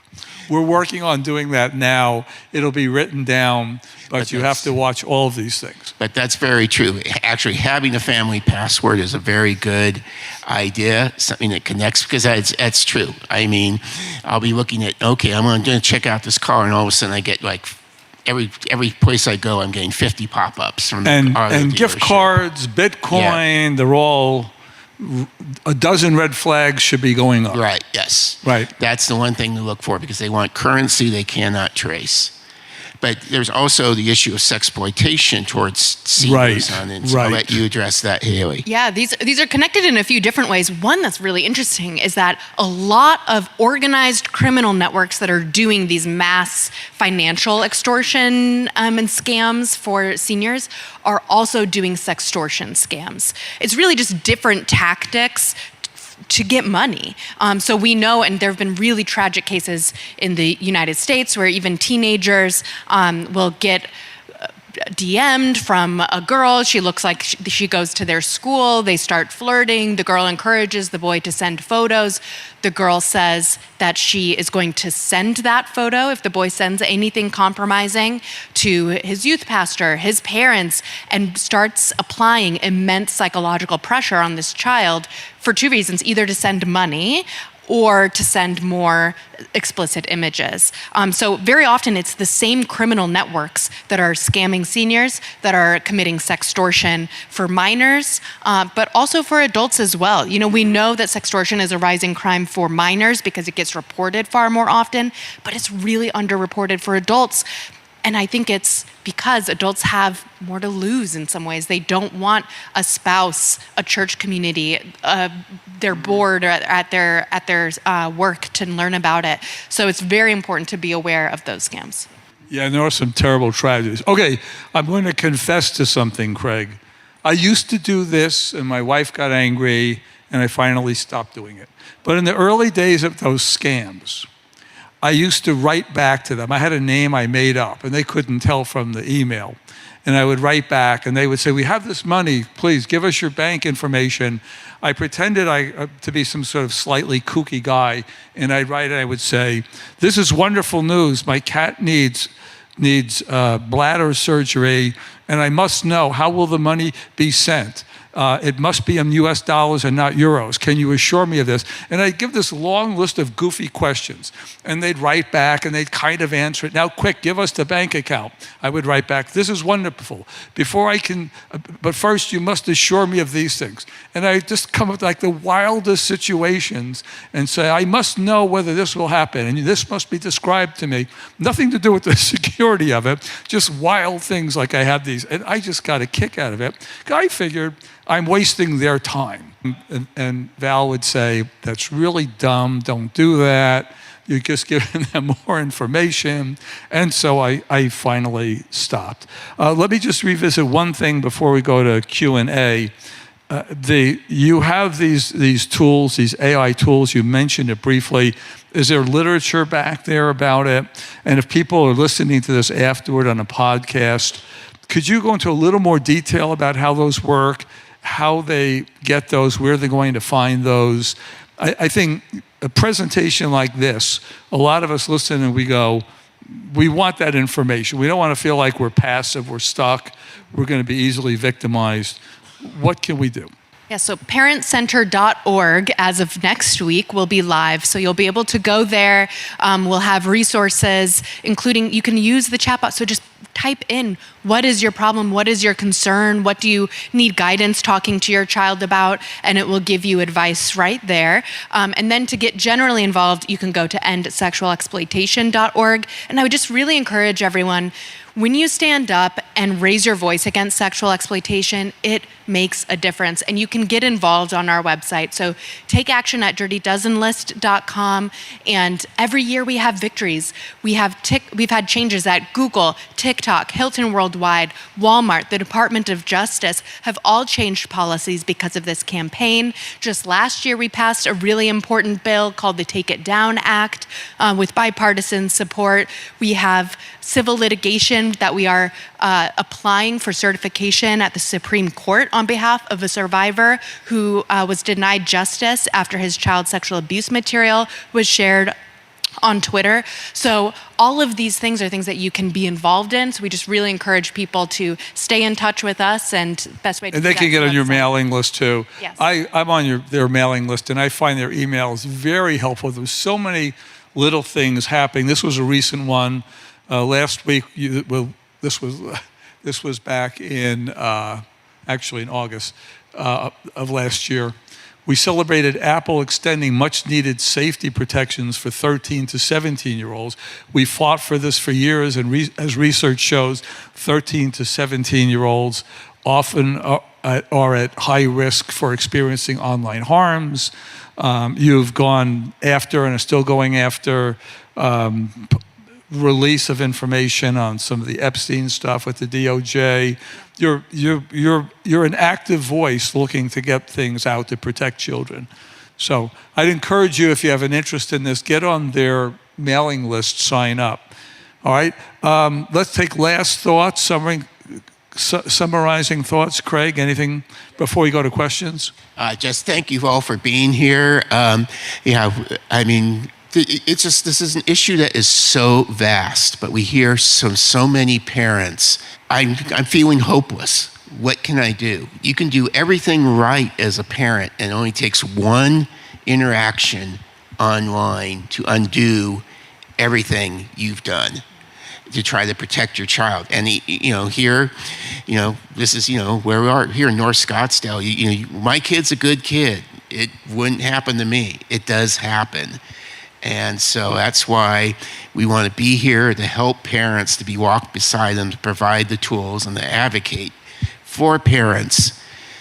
We're working on doing that now. It'll be written down, but you have to watch all of these things. But that's very true. Actually, having a family password is a very good idea, something that connects, because that's true. I mean, I'll be looking at, okay, I'm going to check out this car, and all of a sudden I get like every place I go, I'm getting 50 pop-ups from and gift cards, Bitcoin. They're all a dozen red flags should be going up. Right. Yes. Right. That's the one thing to look for because they want currency they cannot trace. But there's also the issue of sexploitation towards seniors on it. So I'll let you address that, Haley. Yeah, these are connected in a few different ways. One that's really interesting is that a lot of organized criminal networks that are doing these mass financial extortion and scams for seniors are also doing sextortion scams. It's really just different tactics to get money. So we know, and there have been really tragic cases in the United States where even teenagers will get DM'd from a girl. She looks like she goes to their school. They start flirting. The girl encourages the boy to send photos. The girl says that she is going to send that photo if the boy sends anything compromising to his youth pastor, his parents, and starts applying immense psychological pressure on this child for two reasons, either to send money or to send more explicit images. So very often it's the same criminal networks that are scamming seniors, that are committing sextortion for minors, but also for adults as well. You know, we know that sextortion is a rising crime for minors because it gets reported far more often, but it's really underreported for adults. And I think it's because adults have more to lose in some ways. They don't want a spouse, a church community, their board or at their work to learn about it. So it's very important to be aware of those scams. Yeah, and there are some terrible tragedies. Okay, I'm going to confess to something, Craig. I used to do this, and my wife got angry, and I finally stopped doing it. But in the early days of those scams, I used to write back to them. I had a name I made up, and they couldn't tell from the email. And I would write back, and they would say, "We have this money. Please give us your bank information." I pretended to be some sort of slightly kooky guy, and I'd write, and I would say, "This is wonderful news. My cat needs bladder surgery, and I must know, how will the money be sent? It must be in US dollars and not euros. Can you assure me of this?" And I'd give this long list of goofy questions. And they'd write back and they'd kind of answer it. "Now, quick, give us the bank account." I would write back, "This is wonderful. But first you must assure me of these things." And I just come up with like the wildest situations and say, "I must know whether this will happen. And this must be described to me." Nothing to do with the security of it, just wild things like I have these. And I just got a kick out of it. I figured, I'm wasting their time. And Val would say, "That's really dumb, don't do that. You're just giving them more information." And so I finally stopped. Let me just revisit one thing before we go to Q&A. You have these tools, these AI tools, you mentioned it briefly. Is there literature back there about it? And if people are listening to this afterward on a podcast, could you go into a little more detail about how those work, how they get those, where they're going to find those? I think a presentation like this, a lot of us listen and we go, we want that information. We don't want to feel like we're passive, we're stuck, we're going to be easily victimized. What can we do? Yeah, so parentcenter.org as of next week will be live. So you'll be able to go there. We'll have resources, including you can use the chatbot. So just type in, what is your problem? What is your concern? What do you need guidance talking to your child about? And it will give you advice right there. And then to get generally involved, you can go to endsexualexploitation.org. And I would just really encourage everyone, when you stand up and raise your voice against sexual exploitation, it makes a difference. And you can get involved on our website. So take action at dirtydozenlist.com. And every year we have victories. We've had changes at Google, TikTok, Hilton Worldwide, Walmart, the Department of Justice have all changed policies because of this campaign. Just last year we passed a really important bill called the Take It Down Act with bipartisan support. We have civil litigation that we are applying for certification at the Supreme Court on behalf of a survivor who was denied justice after his child sexual abuse material was shared on Twitter. So all of these things are things that you can be involved in. So we just really encourage people to stay in touch with us, and best way to do that. And they can get on your mailing list too. Yes. I'm on their mailing list, and I find their emails very helpful. There's so many little things happening. This was a recent one. Last week, this was back in actually in August of last year. We celebrated Apple extending much-needed safety protections for 13 to 17-year-olds. We fought for this for years, and as research shows, 13 to 17-year-olds often are at high risk for experiencing online harms. You've gone after and are still going after release of information on some of the Epstein stuff with the DOJ. You're an active voice looking to get things out to protect children. So I'd encourage you, if you have an interest in this, get on their mailing list, sign up. All right, let's take last thoughts, summarizing thoughts. Craig, anything before we go to questions? Just thank you all for being here. I mean, it's just, this is an issue that is so vast, but we hear so many parents. I'm feeling hopeless. What can I do? You can do everything right as a parent, and it only takes one interaction online to undo everything you've done to try to protect your child. And here, this is where we are here in North Scottsdale. My kid's a good kid. It wouldn't happen to me. It does happen. And so that's why we want to be here to help parents, to be walked beside them, to provide the tools and to advocate for parents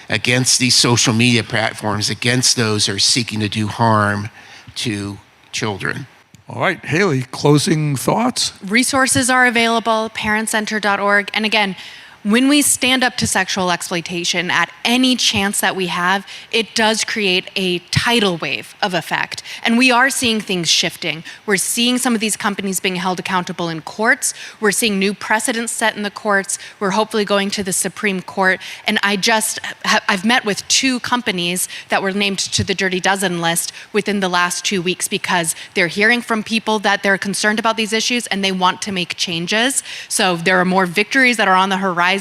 against these social media platforms, against those who are seeking to do harm to children. All right, Haley, closing thoughts? Resources are available, parentcenter.org. And again, when we stand up to sexual exploitation at any chance that we have, it does create a tidal wave of effect. And we are seeing things shifting. We're seeing some of these companies being held accountable in courts. We're seeing new precedents set in the courts. We're hopefully going to the Supreme Court. And I've met with 2 companies that were named to the Dirty Dozen list within the last 2 weeks because they're hearing from people that they're concerned about these issues and they want to make changes. So there are more victories that are on the horizon.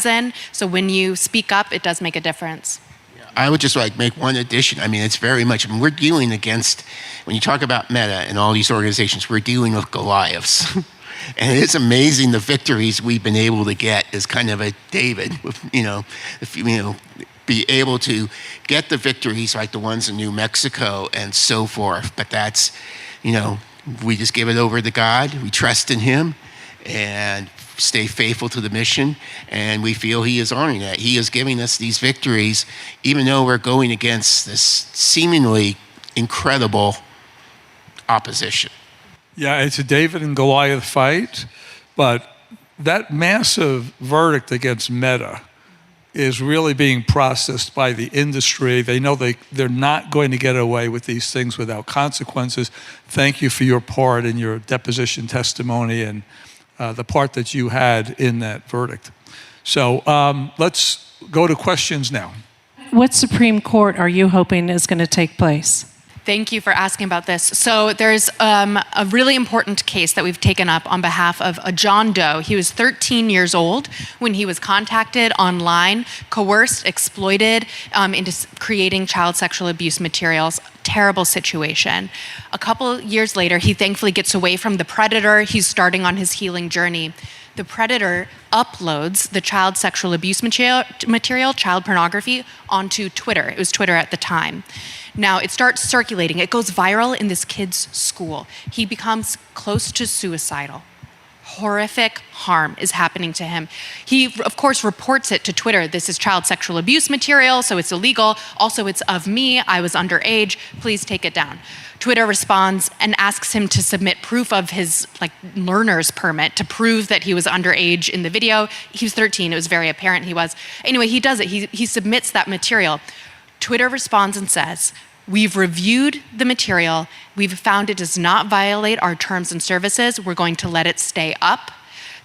So when you speak up, it does make a difference. I would just make one addition. I mean, it's very much, we're dealing against, when you talk about Meta and all these organizations, we're dealing with Goliaths. And it's amazing the victories we've been able to get as kind of a David, be able to get the victories like the ones in New Mexico and so forth. But that's, we just give it over to God. We trust in Him and stay faithful to the mission, and we feel He is honoring that. He is giving us these victories, even though we're going against this seemingly incredible opposition. Yeah, it's a David and Goliath fight, but that massive verdict against Meta is really being processed by the industry. They know they're not going to get away with these things without consequences. Thank you for your part in your deposition testimony and the part that you had in that verdict. So let's go to questions now. What Supreme Court are you hoping is going to take place? Thank you for asking about this. So there's a really important case that we've taken up on behalf of a John Doe. He was 13 years old when he was contacted online, coerced, exploited into creating child sexual abuse materials. Terrible situation. A couple years later, he thankfully gets away from the predator. He's starting on his healing journey. The predator uploads the child sexual abuse material, child pornography, onto Twitter. It was Twitter at the time. Now, it starts circulating. It goes viral in this kid's school. He becomes close to suicidal. Horrific harm is happening to him. He, of course, reports it to Twitter. This is child sexual abuse material, so it's illegal. Also, it's of me. I was underage. Please take it down. Twitter responds and asks him to submit proof of his learner's permit to prove that he was underage in the video. He was 13. It was very apparent he was. Anyway, he does it. He submits that material. Twitter responds and says, "We've reviewed the material. We've found it does not violate our terms and services. We're going to let it stay up."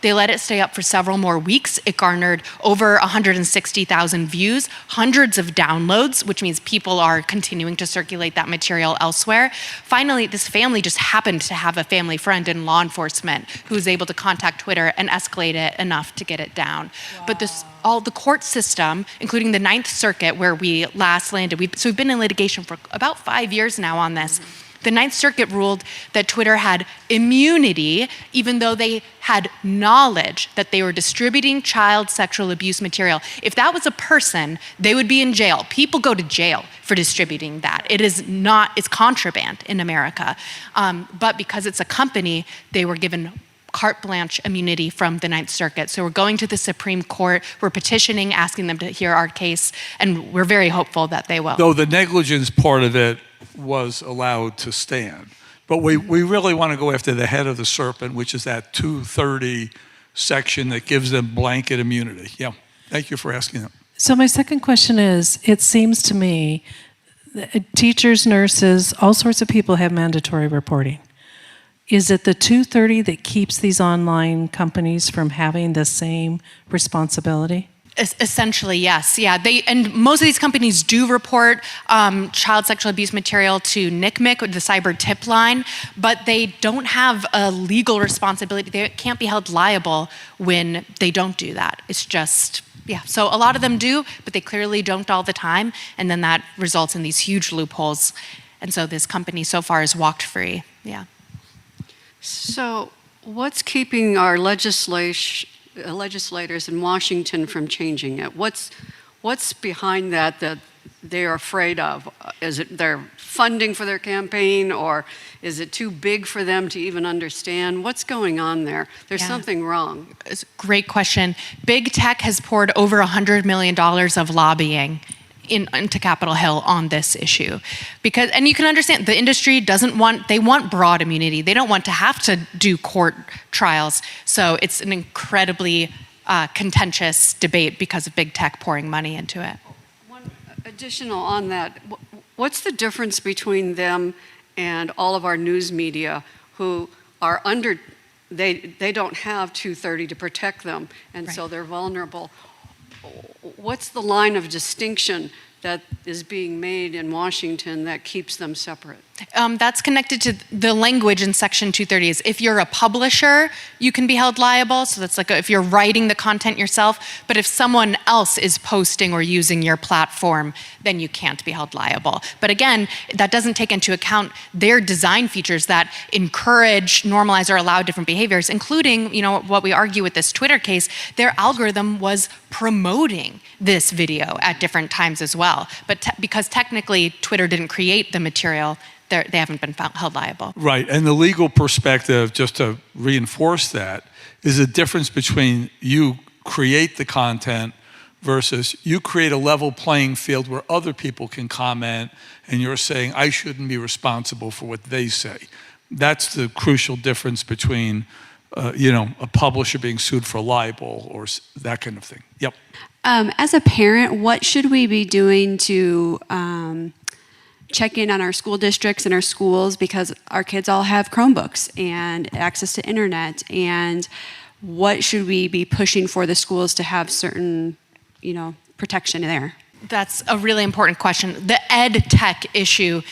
They let it stay up for several more weeks. It garnered over 160,000 views, hundreds of downloads, which means people are continuing to circulate that material elsewhere. Finally, this family just happened to have a family friend in law enforcement who was able to contact Twitter and escalate it enough to get it down. Wow. But all the court system, including the Ninth Circuit, where we last landed, so we've been in litigation for about 5 years now on this. The Ninth Circuit ruled that Twitter had immunity, even though they had knowledge that they were distributing child sexual abuse material. If that was a person, they would be in jail. People go to jail for distributing that. It's contraband in America. But because it's a company, they were given carte blanche immunity from the Ninth Circuit. So we're going to the Supreme Court, we're petitioning, asking them to hear our case, and we're very hopeful that they will. Though the negligence part of it was allowed to stand. But we really want to go after the head of the serpent, which is that 230 section that gives them blanket immunity. Yeah, thank you for asking that. So my second question is, it seems to me that teachers, nurses, all sorts of people have mandatory reporting. Is it the 230 that keeps these online companies from having the same responsibility? Essentially, yes. Yeah, and most of these companies do report child sexual abuse material to NCMEC, the cyber tip line, but they don't have a legal responsibility. They can't be held liable when they don't do that. It's just, yeah. So a lot of them do, but they clearly don't all the time, and then that results in these huge loopholes. And so this company so far has walked free. Yeah. So what's keeping our legislators in Washington from changing it? What's behind that they are afraid of? Is it their funding for their campaign, or is it too big for them to even understand? What's going on there? There's something wrong. It's a great question. Big tech has poured over $100 million of lobbying into Capitol Hill on this issue. And you can understand, the industry they want broad immunity. They don't want to have to do court trials. So it's an incredibly contentious debate because of big tech pouring money into it. One additional on that, what's the difference between them and all of our news media who are they don't have 230 to protect them, and right. So they're vulnerable. What's the line of distinction that is being made in Washington that keeps them separate? That's connected to the language in Section 230 is if you're a publisher, you can be held liable. So that's like if you're writing the content yourself. But if someone else is posting or using your platform, then you can't be held liable. But again, that doesn't take into account their design features that encourage, normalize, or allow different behaviors, including, what we argue with this Twitter case, their algorithm was promoting this video at different times as well. But because technically Twitter didn't create the material, they haven't been held liable. Right, and the legal perspective, just to reinforce that, is the difference between you create the content versus you create a level playing field where other people can comment and you're saying, I shouldn't be responsible for what they say. That's the crucial difference between a publisher being sued for libel or that kind of thing. Yep. As a parent, what should we be doing to check in on our school districts and our schools, because our kids all have Chromebooks and access to internet, and what should we be pushing for the schools to have certain, protection there? That's a really important question. The ed tech issue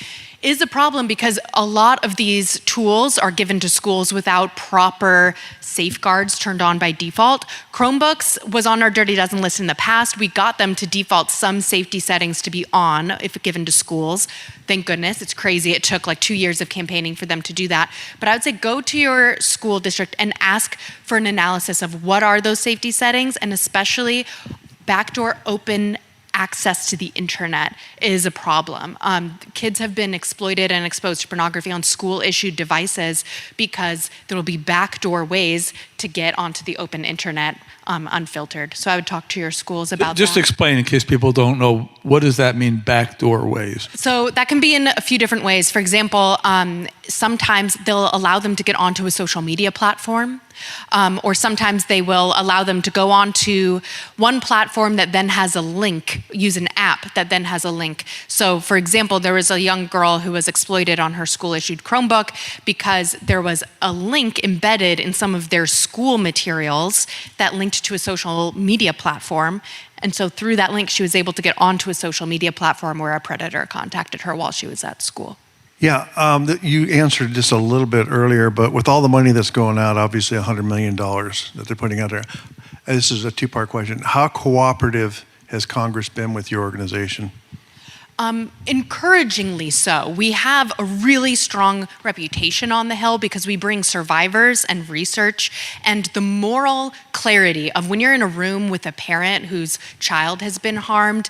is a problem because a lot of these tools are given to schools without proper safeguards turned on by default. Chromebooks was on our Dirty Dozen list in the past. We got them to default some safety settings to be on if given to schools. Thank goodness. It's crazy. It took like 2 years of campaigning for them to do that. But I would say go to your school district and ask for an analysis of what are those safety settings, and especially backdoor open access to the internet is a problem. Kids have been exploited and exposed to pornography on school-issued devices because there will be backdoor ways to get onto the open internet unfiltered. So I would talk to your schools about that. Just explain in case people don't know, what does that mean, backdoor ways? So that can be in a few different ways. For example, sometimes they'll allow them to get onto a social media platform, or sometimes they will allow them to go onto one platform that then has a link, use an app that then has a link. So for example, there was a young girl who was exploited on her school-issued Chromebook because there was a link embedded in some of their school materials that linked to a social media platform. And so through that link, she was able to get onto a social media platform where a predator contacted her while she was at school. Yeah, you answered this a little bit earlier, but with all the money that's going out, obviously $100 million that they're putting out there, this is a two-part question. How cooperative has Congress been with your organization? Encouragingly so. We have a really strong reputation on the Hill because we bring survivors and research and the moral clarity of when you're in a room with a parent whose child has been harmed,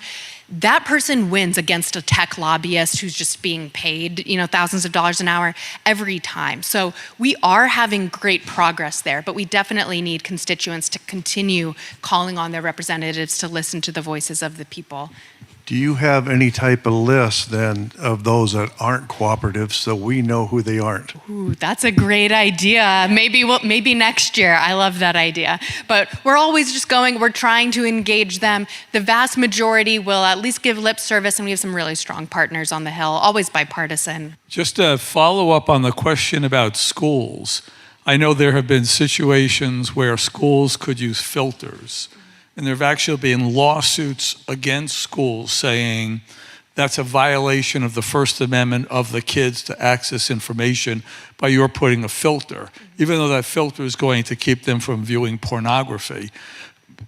that person wins against a tech lobbyist who's just being paid, thousands of dollars an hour every time. So we are having great progress there, but we definitely need constituents to continue calling on their representatives to listen to the voices of the people. Do you have any type of list then of those that aren't cooperative so we know who they aren't? Ooh, that's a great idea. Maybe next year. I love that idea. But we're always just we're trying to engage them. The vast majority will at least give lip service, and we have some really strong partners on the Hill, always bipartisan. Just to follow up on the question about schools, I know there have been situations where schools could use filters. And there have actually been lawsuits against schools saying that's a violation of the First Amendment of the kids to access information by your putting a filter, even though that filter is going to keep them from viewing pornography.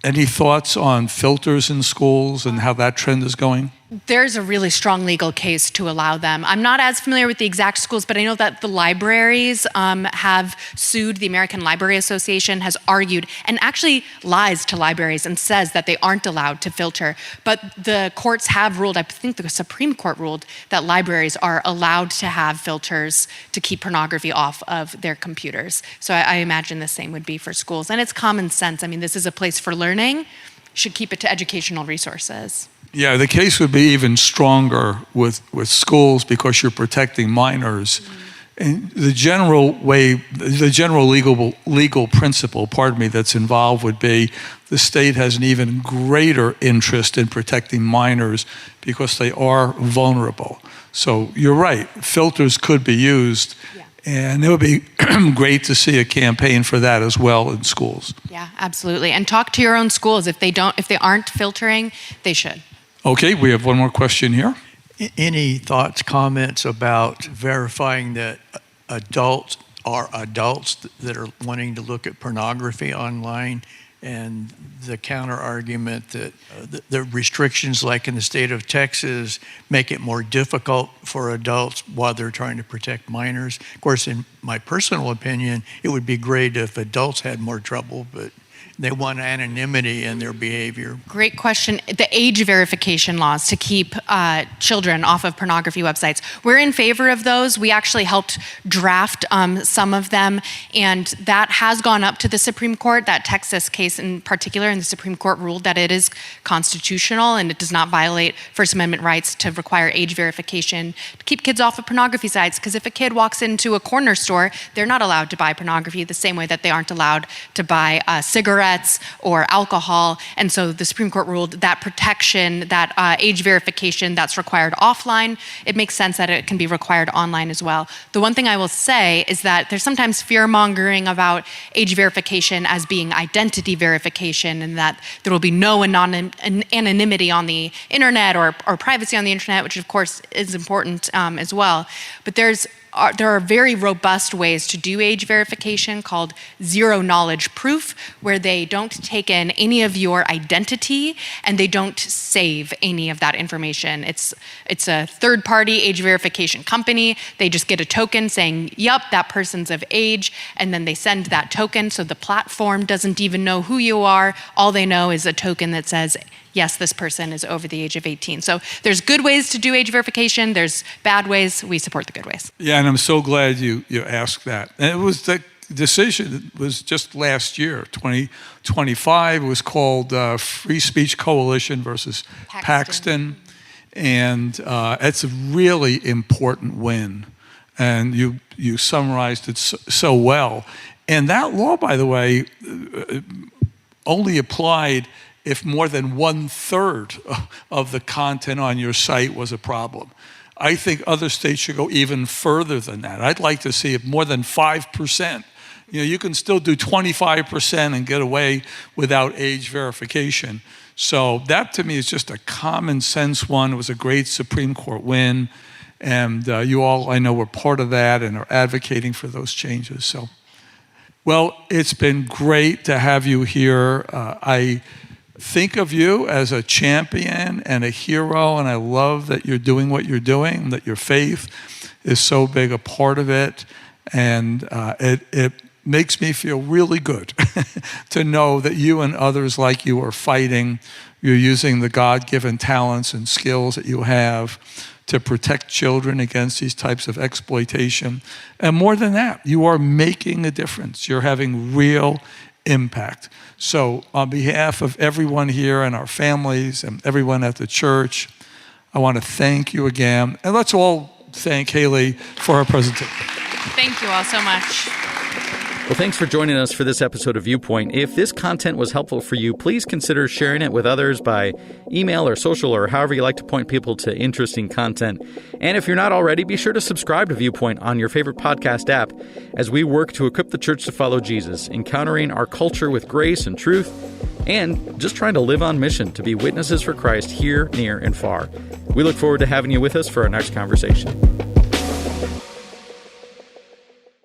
Any thoughts on filters in schools and how that trend is going? There's a really strong legal case to allow them. I'm not as familiar with the exact schools, but I know that the libraries have sued. The American Library Association has argued and actually lies to libraries and says that they aren't allowed to filter. But the courts have ruled, I think the Supreme Court ruled, that libraries are allowed to have filters to keep pornography off of their computers. So I imagine the same would be for schools. And it's common sense. I mean, this is a place for learning. Should keep it to educational resources. Yeah, the case would be even stronger with schools because you're protecting minors. And the general legal principle, that's involved would be the state has an even greater interest in protecting minors because they are vulnerable. So you're right, filters could be used. Yeah. And it would be great to see a campaign for that as well in schools. Yeah, absolutely. And talk to your own schools. If they aren't filtering, they should. Okay, we have one more question here. Any thoughts, comments about verifying that adults that are wanting to look at pornography online, and the counter argument that the restrictions like in the state of Texas make it more difficult for adults while they're trying to protect minors? Of course, in my personal opinion, it would be great if adults had more trouble, but they want anonymity in their behavior. Great question. The age verification laws to keep children off of pornography websites. We're in favor of those. We actually helped draft some of them, and that has gone up to the Supreme Court. That Texas case in particular, and the Supreme Court ruled that it is constitutional and it does not violate First Amendment rights to require age verification to keep kids off of pornography sites. Because if a kid walks into a corner store, they're not allowed to buy pornography the same way that they aren't allowed to buy cigarettes or alcohol. And so the Supreme Court ruled that protection, that age verification that's required offline, it makes sense that it can be required online as well. The one thing I will say is that there's sometimes fear-mongering about age verification as being identity verification, and that there will be no anonymity on the internet or privacy on the internet, which of course is important as well. But there are very robust ways to do age verification called zero knowledge proof, where they don't take in any of your identity and they don't save any of that information. It's a third-party age verification company. They just get a token saying, yep, that person's of age, and then they send that token, so the platform doesn't even know who you are. All they know is a token that says, yes, this person is over the age of 18. So there's good ways to do age verification. There's bad ways. We support the good ways. Yeah, and I'm so glad you asked that. And it was the decision was just last year, 2025. It was called Free Speech Coalition versus Paxton. And it's a really important win. And you summarized it so well. And that law, by the way, only applied if more than 1/3 of the content on your site was a problem. I think other states should go even further than that. I'd like to see it more than 5%. You can still do 25% and get away without age verification. So that to me is just a common sense one. It was a great Supreme Court win. And you all, I know, were part of that and are advocating for those changes. So, well, it's been great to have you here. think of you as a champion and a hero, and I love that you're doing what you're doing, that your faith is so big a part of it, and it makes me feel really good to know that you and others like you are fighting. You're using the God-given talents and skills that you have to protect children against these types of exploitation. And more than that, you are making a difference. You're having real impact. So on behalf of everyone here and our families and everyone at the church, I want to thank you again. And let's all thank Haley for her presentation. Thank you all so much. Well, thanks for joining us for this episode of Viewpoint. If this content was helpful for you, please consider sharing it with others by email or social or however you like to point people to interesting content. And if you're not already, be sure to subscribe to Viewpoint on your favorite podcast app as we work to equip the church to follow Jesus, encountering our culture with grace and truth, and just trying to live on mission to be witnesses for Christ here, near, and far. We look forward to having you with us for our next conversation.